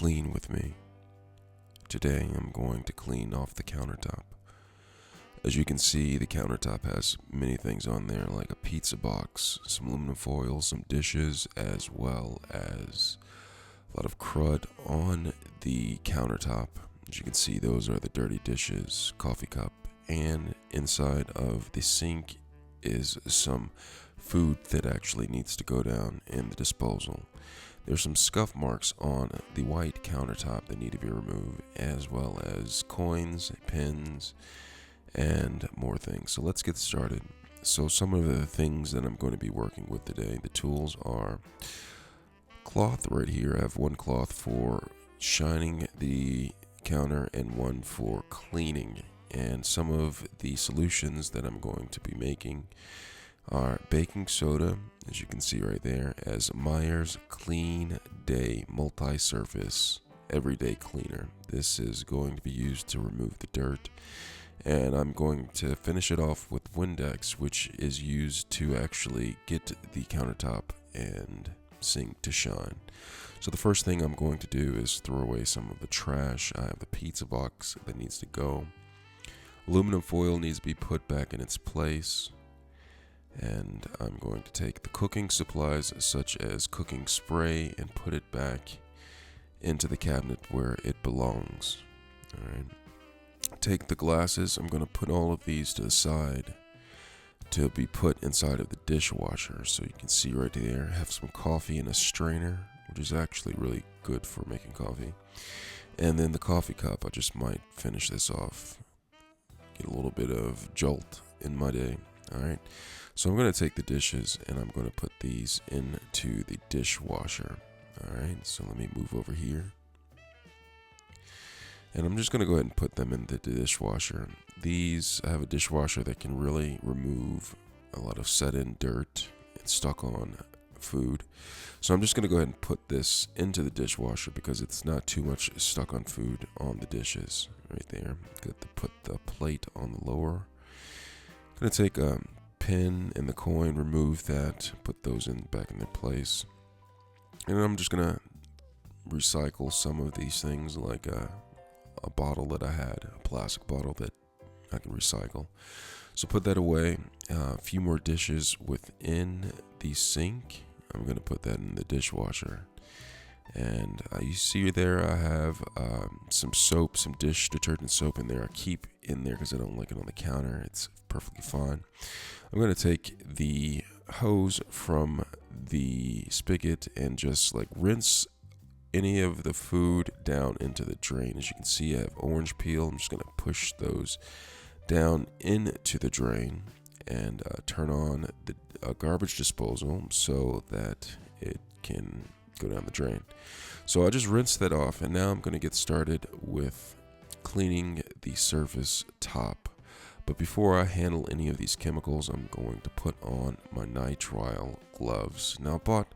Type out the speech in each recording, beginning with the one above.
Clean with me. Today I'm going to clean off the countertop. As you can see, the countertop has many things on there like a pizza box, some aluminum foil, some dishes, as well as a lot of crud on the countertop. As you can see, those are the dirty dishes, coffee cup, and inside of the sink is some food that actually needs to go down in the disposal. There's some scuff marks on the white countertop that need to be removed, as well as coins, pins, and more things. So let's get started. So some of the things that I'm going to be working with today, the tools are cloth right here. I have one cloth for shining the counter and one for cleaning. And some of the solutions that I'm going to be making are baking soda, as you can see right there, as Meyer's Clean Day Multi-Surface Everyday Cleaner. This is going to be used to remove the dirt. And I'm going to finish it off with Windex, which is used to actually get the countertop and sink to shine. So the first thing I'm going to do is throw away some of the trash. I have the pizza box that needs to go. Aluminum foil needs to be put back in its place. And I'm going to take the cooking supplies such as cooking spray and put it back into the cabinet where it belongs. Alright. Take the glasses. I'm going to put all of these to the side to be put inside of the dishwasher. So you can see right there, I have some coffee in a strainer, which is actually really good for making coffee. And then the coffee cup, I just might finish this off. Get a little bit of jolt in my day. Alright. So I'm going to take the dishes and I'm going to put these into the dishwasher. Alright, so let me move over here. And I'm just going to go ahead and put them in the dishwasher. These, I have a dishwasher that can really remove a lot of set-in dirt and stuck on food. So I'm just going to go ahead and put this into the dishwasher because it's not too much stuck on food on the dishes. Right there. Good to put the plate on the lower. I'm going to take a pin and the coin, remove that, put those in back in their place. And I'm just going to recycle some of these things like a bottle that I had, a plastic bottle that I can recycle. So put that away. A few more dishes within the sink. I'm going to put that in the dishwasher. And you see there I have some soap, some dish detergent soap in there. I keep in there because I don't like it on the counter. It's perfectly fine. I'm going to take the hose from the spigot and just like rinse any of the food down into the drain. As you can see, I have orange peel. I'm just going to push those down into the drain and turn on the garbage disposal so that it can go down the drain. So I just rinse that off, and now I'm going to get started with cleaning the surface top. But before I handle any of these chemicals, I'm going to put on my nitrile gloves. Now I bought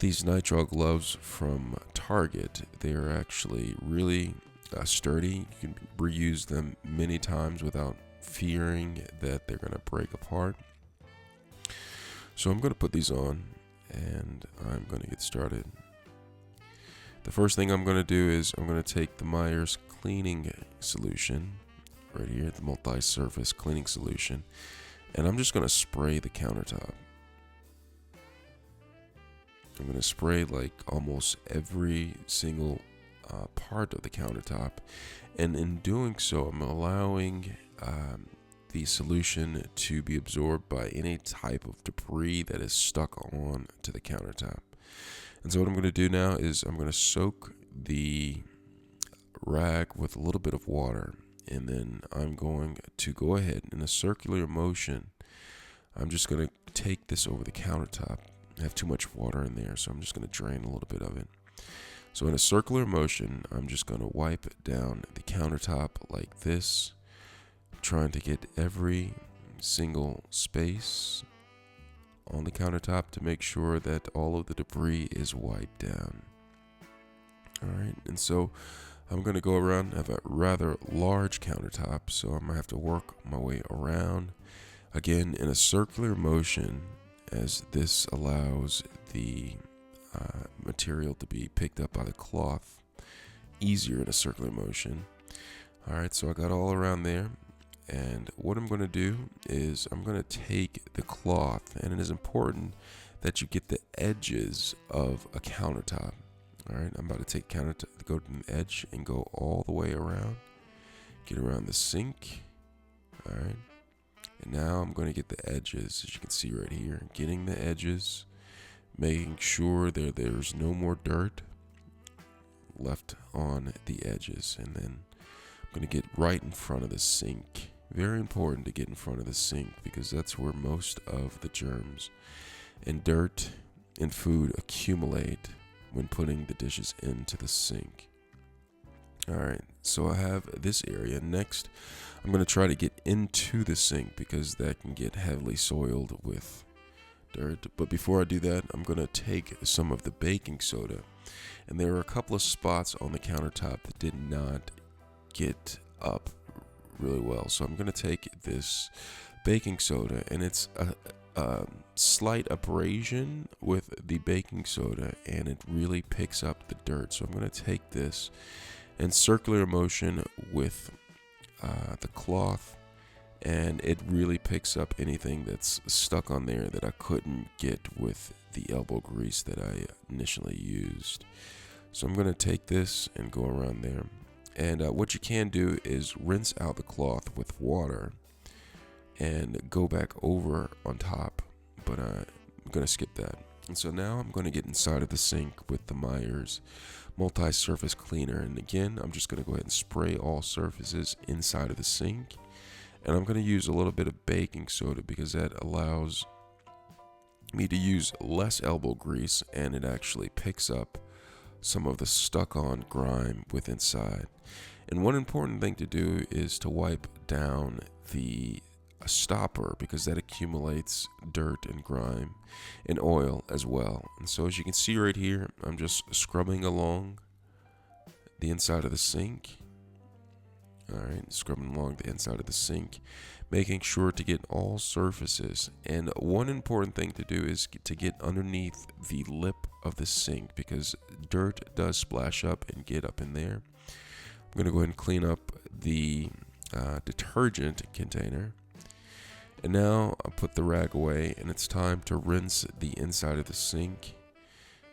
these nitrile gloves from Target. They are actually really sturdy. You can reuse them many times without fearing that they're going to break apart. So I'm going to put these on and I'm going to get started. The first thing I'm going to do is I'm going to take the Meyer's cleaning solution right here, the multi-surface cleaning solution, and I'm just going to spray the countertop. I'm going to spray like almost every single part of the countertop, and in doing so I'm allowing the solution to be absorbed by any type of debris that is stuck on to the countertop. And so what I'm going to do now is I'm going to soak the rag with a little bit of water, and then I'm going to go ahead in a circular motion. I'm just going to take this over the countertop. I have too much water in there, so I'm just going to drain a little bit of it. So in a circular motion, I'm just going to wipe down the countertop like this, trying to get every single space on the countertop to make sure that all of the debris is wiped down. Alright, and so I'm going to go around. I have a rather large countertop, so I'm going to have to work my way around, again in a circular motion, as this allows the material to be picked up by the cloth. easier in a circular motion. Alright, so I got all around there. And what I'm going to do is I'm going to take the cloth, and it is important that you get the edges of a countertop. Alright, I'm about to take countertop, go to the edge and go all the way around. Get around the sink. Alright, and now I'm going to get the edges, as you can see right here. Getting the edges, making sure there's no more dirt left on the edges, and then I'm going to get right in front of the sink. Very important to get in front of the sink because that's where most of the germs and dirt and food accumulate when putting the dishes into the sink. Alright, so I have this area. Next, I'm going to try to get into the sink because that can get heavily soiled with dirt. But before I do that, I'm going to take some of the baking soda. And there are a couple of spots on the countertop that did not get up really well. So I'm going to take this baking soda, and it's a slight abrasion with the baking soda, and it really picks up the dirt. So I'm going to take this and circular motion with the cloth, and it really picks up anything that's stuck on there that I couldn't get with the elbow grease that I initially used. So I'm going to take this and go around there. And what you can do is rinse out the cloth with water and go back over on top, but I'm going to skip that. And so now I'm going to get inside of the sink with the Meyer's multi-surface cleaner. And again, I'm just going to go ahead and spray all surfaces inside of the sink. And I'm going to use a little bit of baking soda because that allows me to use less elbow grease, and it actually picks up some of the stuck-on grime with inside. And one important thing to do is to wipe down the stopper because that accumulates dirt and grime and oil as well. And so as you can see right here, I'm just scrubbing along the inside of the sink. Alright, scrubbing along the inside of the sink, making sure to get all surfaces. And one important thing to do is to get underneath the lip of the sink because dirt does splash up and get up in there. I'm going to go ahead and clean up the detergent container. And now I'll put the rag away, and it's time to rinse the inside of the sink.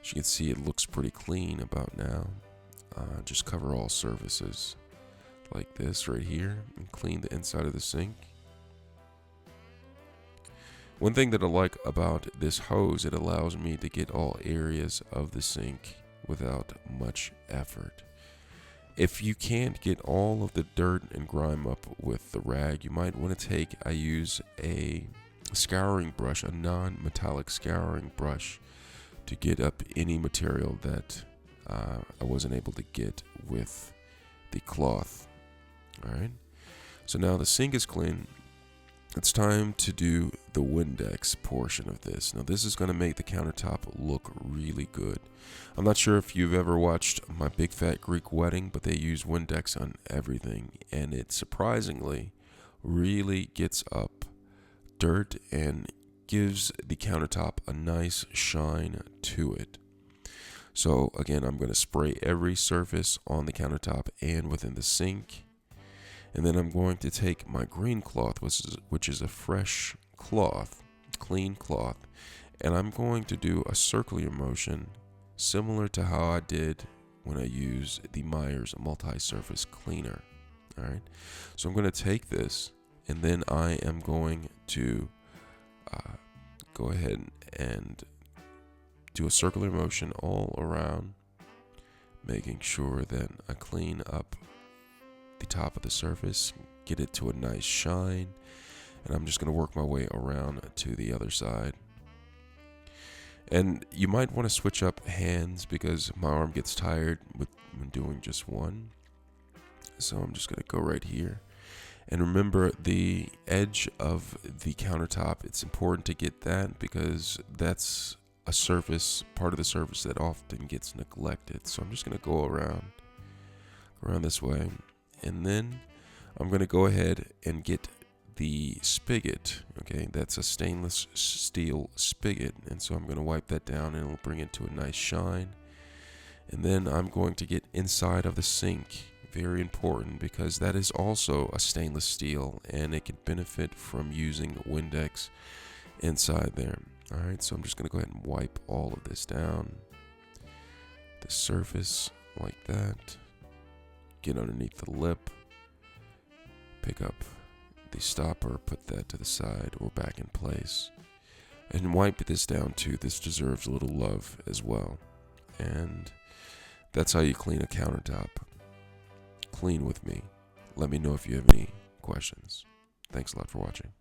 As you can see, it looks pretty clean about now. Just cover all surfaces like this right here and clean the inside of the sink. One thing that I like about this hose, it allows me to get all areas of the sink without much effort. If you can't get all of the dirt and grime up with the rag, you might want to I use a scouring brush, a non-metallic scouring brush, to get up any material that I wasn't able to get with the cloth. Alright, so now the sink is clean. It's time to do the Windex portion of this. Now this is going to make the countertop look really good. I'm not sure if you've ever watched My Big Fat Greek Wedding, but they use Windex on everything, and it surprisingly really gets up dirt and gives the countertop a nice shine to it. So again, I'm going to spray every surface on the countertop and within the sink. And then I'm going to take my green cloth, which is a fresh cloth, clean cloth, and I'm going to do a circular motion similar to how I did when I used the Meyer's multi-surface cleaner. All right, so I'm going to take this, and then I am going to go ahead and do a circular motion all around, making sure that I clean up the top of the surface, get it to a nice shine, and I'm just going to work my way around to the other side. And you might want to switch up hands because my arm gets tired when doing just one. So I'm just going to go right here. And remember the edge of the countertop, it's important to get that because that's a surface, part of the surface that often gets neglected. So I'm just going to go around this way. And then I'm going to go ahead and get the spigot. Okay, that's a stainless steel spigot. And so I'm going to wipe that down and it'll bring it to a nice shine. And then I'm going to get inside of the sink. Very important, because that is also a stainless steel and it can benefit from using Windex inside there. Alright, so I'm just going to go ahead and wipe all of this down. The surface like that. Get underneath the lip. Pick up the stopper, put that to the side or back in place. And wipe this down too. This deserves a little love as well. And that's how you clean a countertop. Clean with me. Let me know if you have any questions. Thanks a lot for watching.